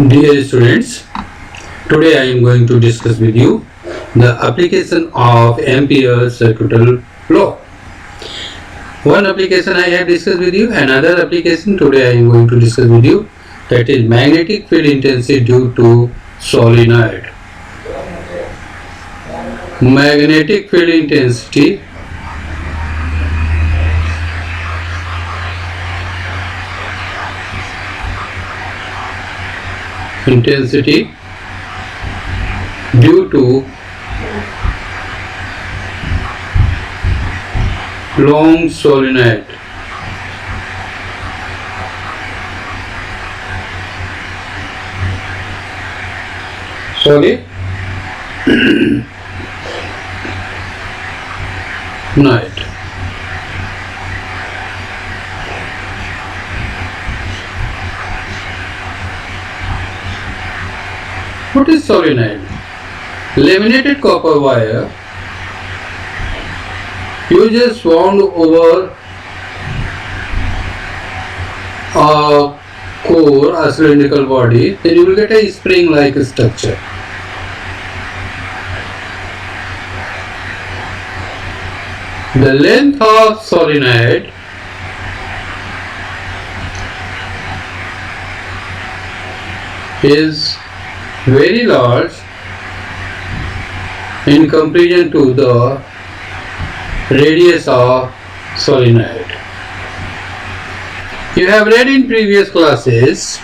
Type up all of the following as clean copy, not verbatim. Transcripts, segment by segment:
Dear students, today I am going to discuss with you the application of Ampere's circuital law. One application I have discussed with you, another application today I am going to discuss with you, that is magnetic field intensity due to solenoid. Magnetic field intensity due to long solenoid. Solenoid. What is solenoid? Laminated copper wire you just wound over a core, a cylindrical body, then you will get a spring-like structure. The length of solenoid is very large in comparison to the radius of solenoid. You have read in previous classes,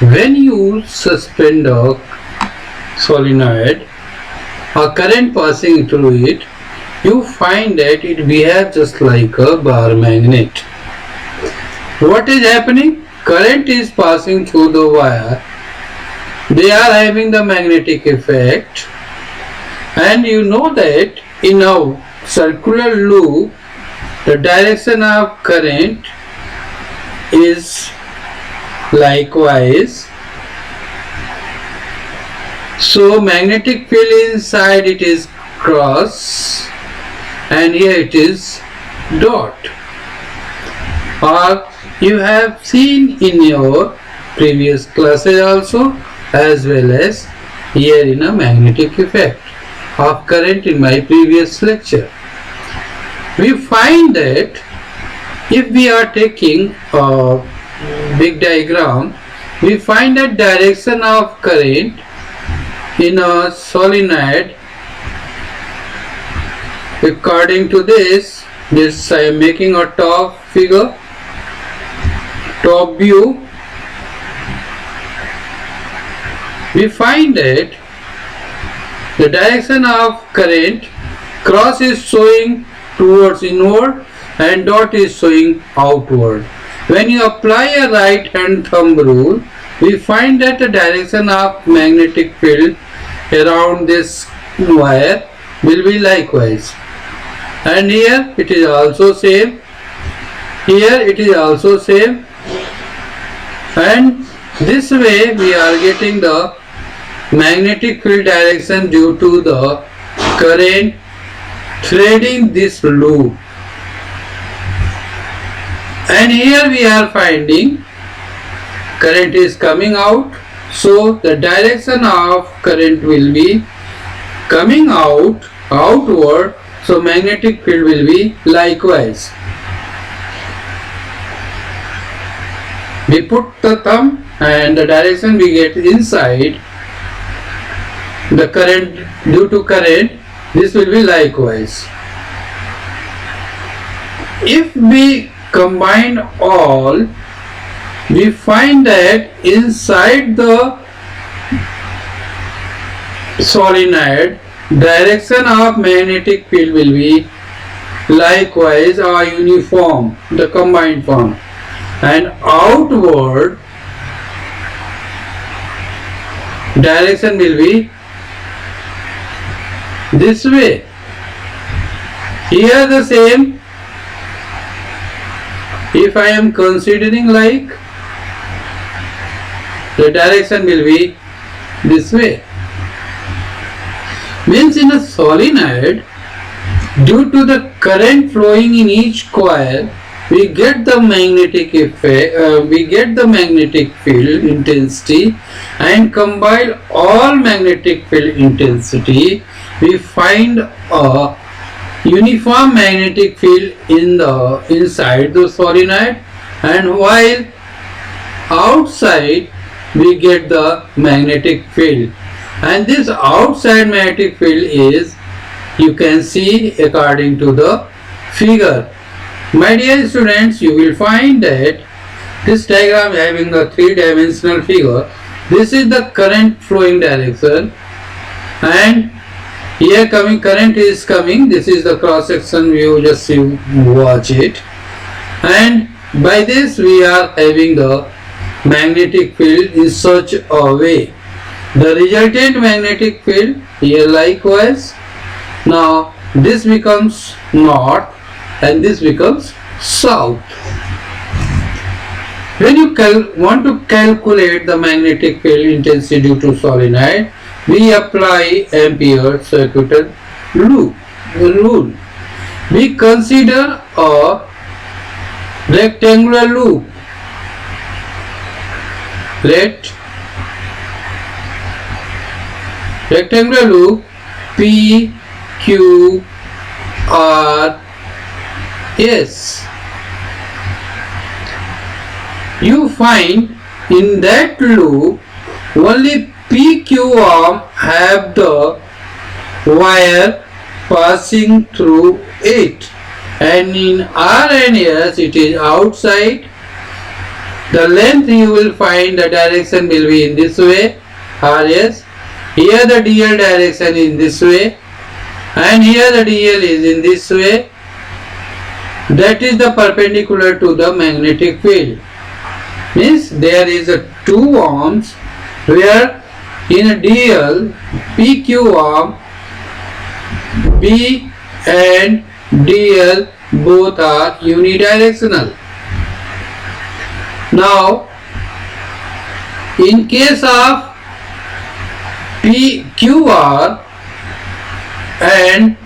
when you suspend a solenoid, a current passing through it, you find that it behaves just like a bar magnet. What is happening? Current is passing through the wire. They are having the magnetic effect, and you know that in a circular loop the direction of current is likewise. So magnetic field inside it is cross and here it is dot. Or you have seen in your previous classes also, as well as here in a magnetic effect of current in my previous lecture. We find that if we are taking a big diagram, we find that direction of current in a solenoid, according to this I am making a top figure, top view. We find that the direction of current, cross is showing towards inward and dot is showing outward. When you apply a right hand thumb rule, we find that the direction of magnetic field around this wire will be likewise. And here it is also same. Here it is also same. And this way we are getting the magnetic field direction due to the current threading this loop. And here we are finding current is coming out, so the direction of current will be coming out outward, so magnetic field will be likewise. We put the thumb and the direction we get inside the current, due to current, this will be likewise. If we combine all, we find that inside the solenoid, direction of magnetic field will be likewise or uniform, the combined form, and outward direction will be this way. Here the same. If I am considering like, the direction will be this way. Means in a solenoid, due to the current flowing in each coil, we get the magnetic effect, we get the magnetic field intensity, and combine all magnetic field intensity, we find a uniform magnetic field inside the solenoid, and while outside we get the magnetic field, and this outside magnetic field is, you can see according to the figure. My dear students, you will find that this diagram having the three-dimensional figure. This is the current flowing direction, and here current is coming. This is the cross section view, just you watch it, and by this we are having the magnetic field in such a way. The resultant magnetic field here likewise. Now this becomes north and this becomes south. When you want to calculate the magnetic field intensity due to solenoid, we apply Ampere circuit rule. We consider a rectangular loop. Let rectangular loop P, Q, R, S. You find in that loop only PQ arm have the wire passing through it, and in R and S it is outside. The length you will find, the direction will be in this way, RS. Here the DL direction is in this way, and here the DL is in this way. That is the perpendicular to the magnetic field. Means there is a two arms where in a DL, PQ arm, B and DL both are unidirectional. Now, in case of PQR and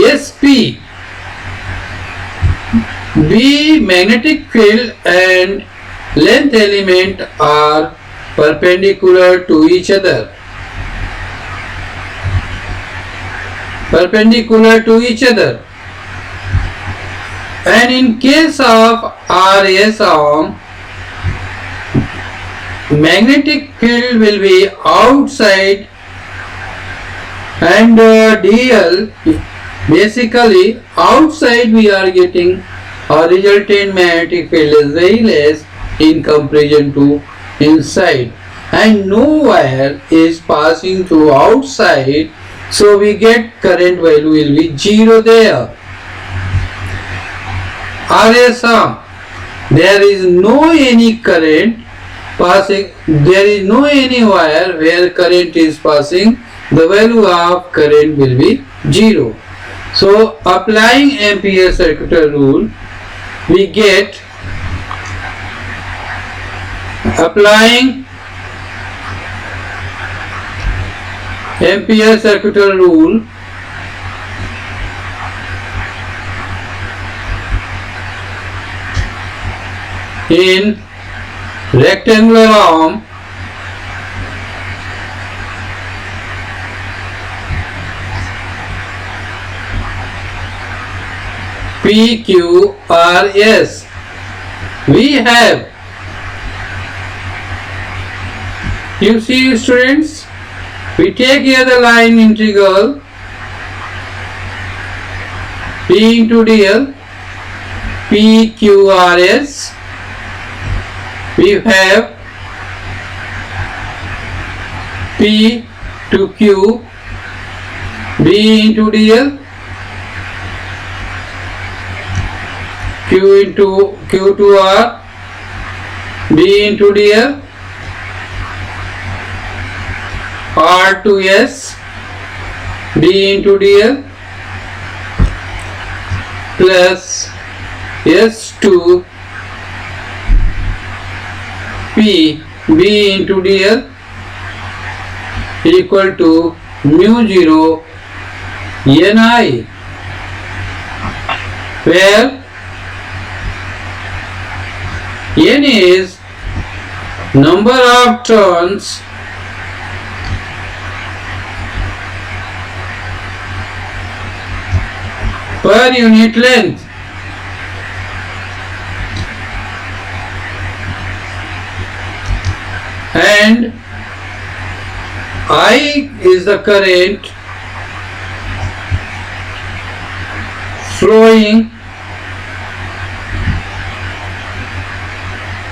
SP, B magnetic field and length element are perpendicular to each other. Perpendicular to each other. And in case of RS arm, magnetic field will be outside, and DL, basically outside we are getting a resultant magnetic field is very less in comparison to inside, and no wire is passing through outside, so we get current value will be 0 there. RS arm, there is no any current passing, there is no any wire where current is passing, the value of current will be 0. So applying Ampere circuit rule, we get, applying Ampere circuit rule, in rectangular arm, PQRS, we have, you see students, we take here the line integral P into DL, PQRS, we have P to Q, B into DL, Q to R, B into DL, R to S, B into DL, plus S to P, B into DL, equal to mu 0 Ni, where N is number of turns per unit length. And I is the current flowing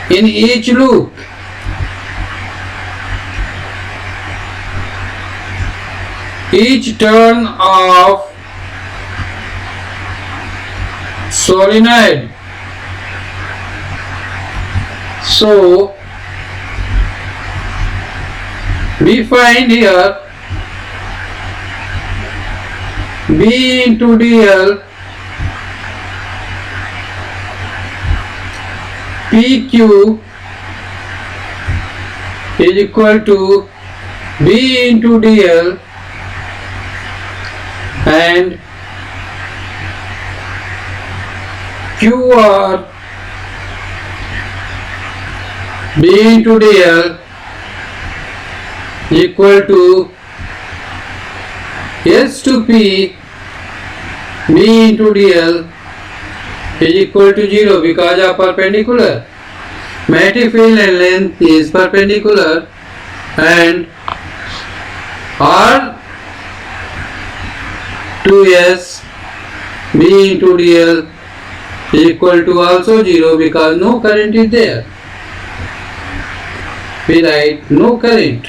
in each loop. Each turn of solenoid. So we find here B into dl PQ is equal to B into dl and QR B into dl equal to S to P B into dl is equal to 0 because of perpendicular. Magnetic field and length is perpendicular and R to S B into dl is equal to also 0 because no current is there. We write no current.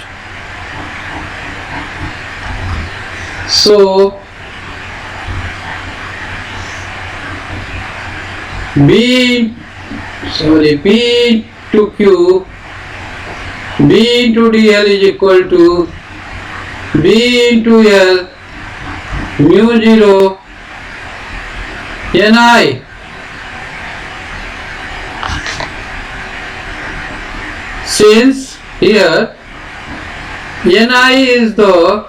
So P to Q B into dl is equal to B into L mu 0 Ni. Since here Ni is the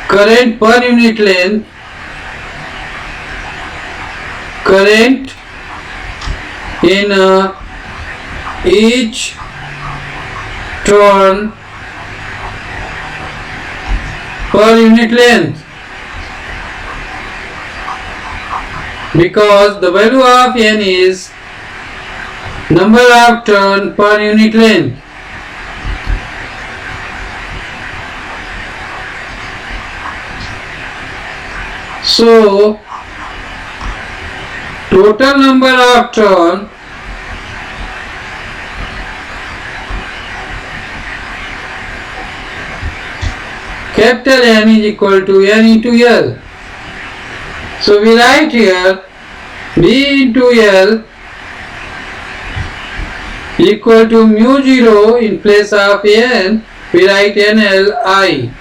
current per unit length, current in each turn per unit length, because the value of N is number of turn per unit length. So total number of turn capital N is equal to N into L. So we write here B into L equal to mu 0 in place of N, we write NLI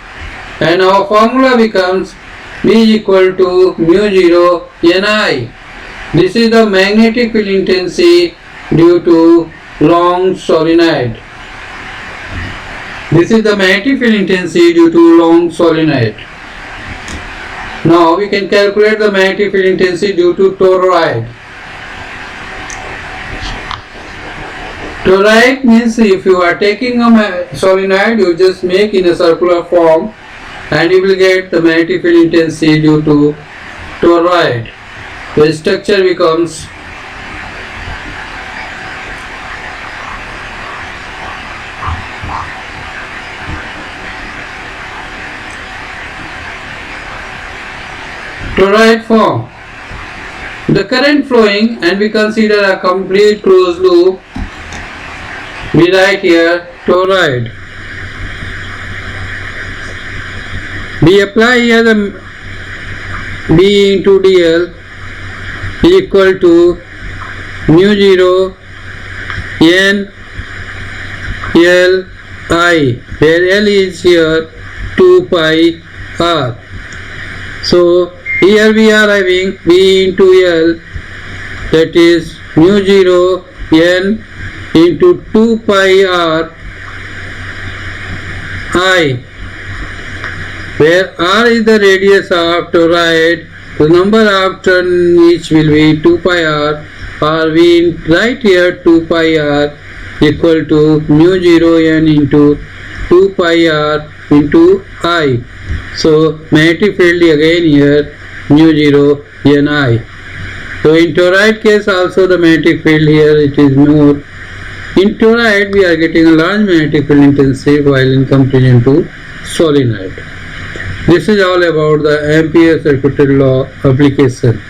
and our formula becomes B is equal to mu 0 Ni. This is the magnetic field intensity due to long solenoid. This is the magnetic field intensity due to long solenoid. Now we can calculate the magnetic field intensity due to toroid. Toroid means if you are taking a solenoid, you just make in a circular form and you will get the magnetic field intensity due to toroid. The structure becomes toroid form. The current flowing, and we consider a complete closed loop, we write here toroid. We apply here the B into dl equal to mu 0 N L I, where L is here 2 pi R. So here we are having B into L, that is mu 0 N into 2 pi R I, where R is the radius of toroid. The number of turn each will be 2 pi R or we write here 2 pi r equal to mu 0 n into 2 pi r into I. So magnetic field again here mu 0 n I. So in toroid case also the magnetic field here it is more. In toroid we are getting a large magnetic field intensity while in comparison to solenoid. This is all about the Ampere circuitry law application.